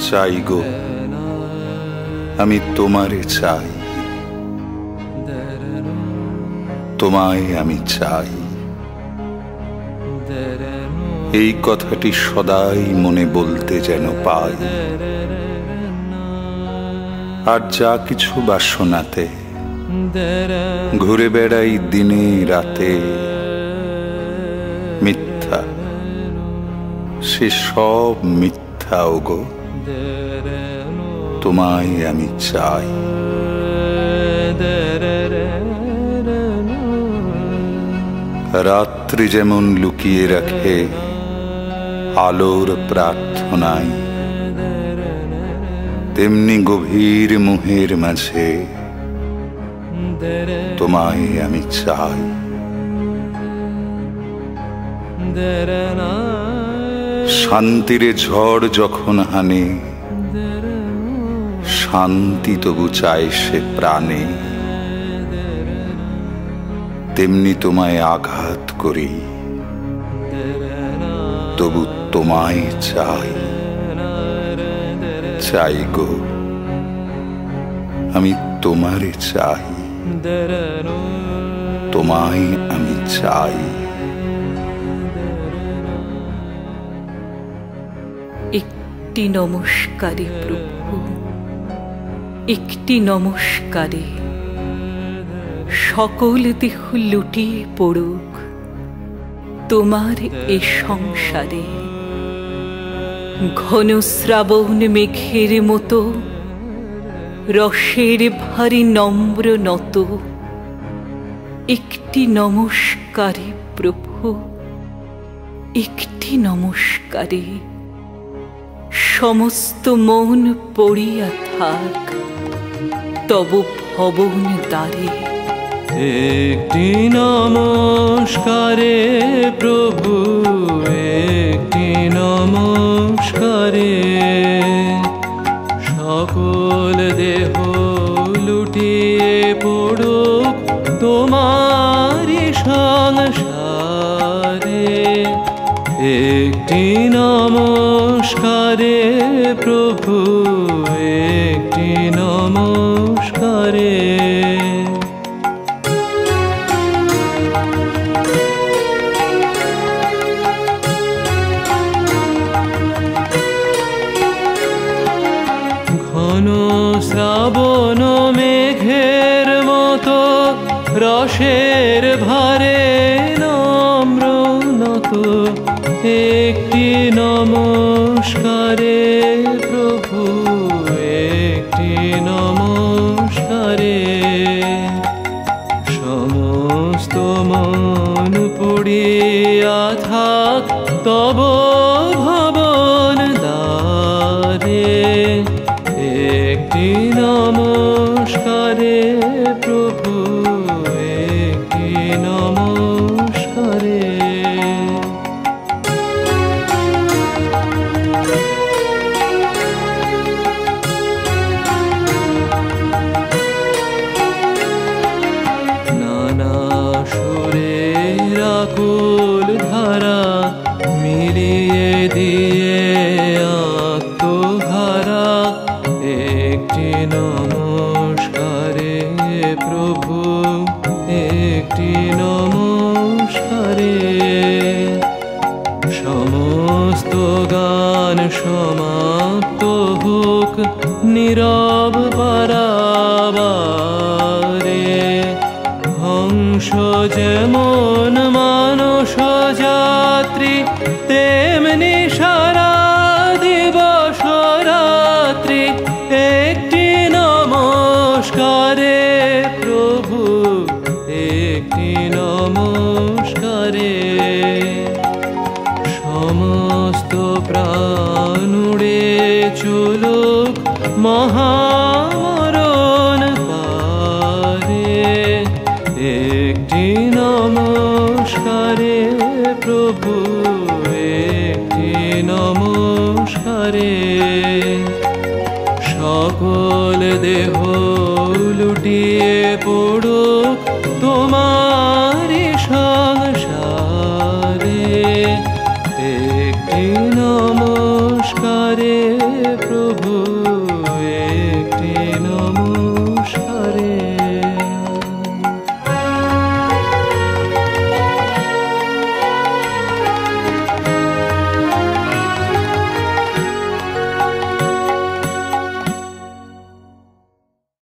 চাই গো আমি তোমারে চাই, তোমায় আমি চাই। এই কথাটি সদাই মনে বলতে যেন পাই। আর যা কিছু বাসনাতে ঘুরে বেড়াই দিনে রাতে, মিথ্যা সে সব মিথ্যা ওগো, তোমায় আমি চাই। রাত্রি যেমন লুকিয়ে রাখে আলোর প্রার্থনায়, তেমনি গভীর মোহের মাঝে তোমায় আমি চাই। শান্তিরে ঝড় যখন হানে, শান্তি তবু চায় সে প্রাণে, তেমনি তোমায় আঘাত করি তবু তোমায় চাই। চাই গো আমি তোমারে চাই, তোমায় আমি চাই। একটি নমস্কারে প্রভু, একটি নমস্কারে সকল দেহ লুটিয়ে পড়ুক তোমার এ সংসারে। ঘন শ্রাবণ মেঘের মতো রসের ভারী নম্র নত, একটি নমস্কারে প্রভু, একটি নমস্কারে সমস্ত মন পড়িয়া থাক তব ভবন দ্বারে। একটি নমস্কারে প্রভু, একটি নমস্কারে সকল দেহ লুটিয়ে পড়ুক তোমারি সংসারে। একটি নমস্কারে প্রভু, একটি নমস্কারে ঘন শ্রাবণ মেঘের মতো রসের ভারে নম্র নত, একটি নমস্কারে প্রভু, একটি নমস্কারে সমস্ত মন পুড়িয়া থাক তব ভবন দ্বারে। একটি নমস্কারে প্রভু, একটি নমস্কারে নানা সুরের আকুল ধারা মিলিয়ে দিয়ে আত্মহারা। একটি নমস্কারে প্রভু, একটি নমস্কারে সমস্ত গান সমাপ্ত হোক নীরব পারাবারে। হংস যেমন মানস যাত্রী, তেমনি সারা দিবস রাত্রি। একটি নমস্কারে প্রভু, একটি নমস্কারে সমস্ত প্রাণ উড়ে চলুক মহামরণ পারে। একটি নমস্কারে প্রভু, একটি নমস্কারে সকল দেহ লুটিয়ে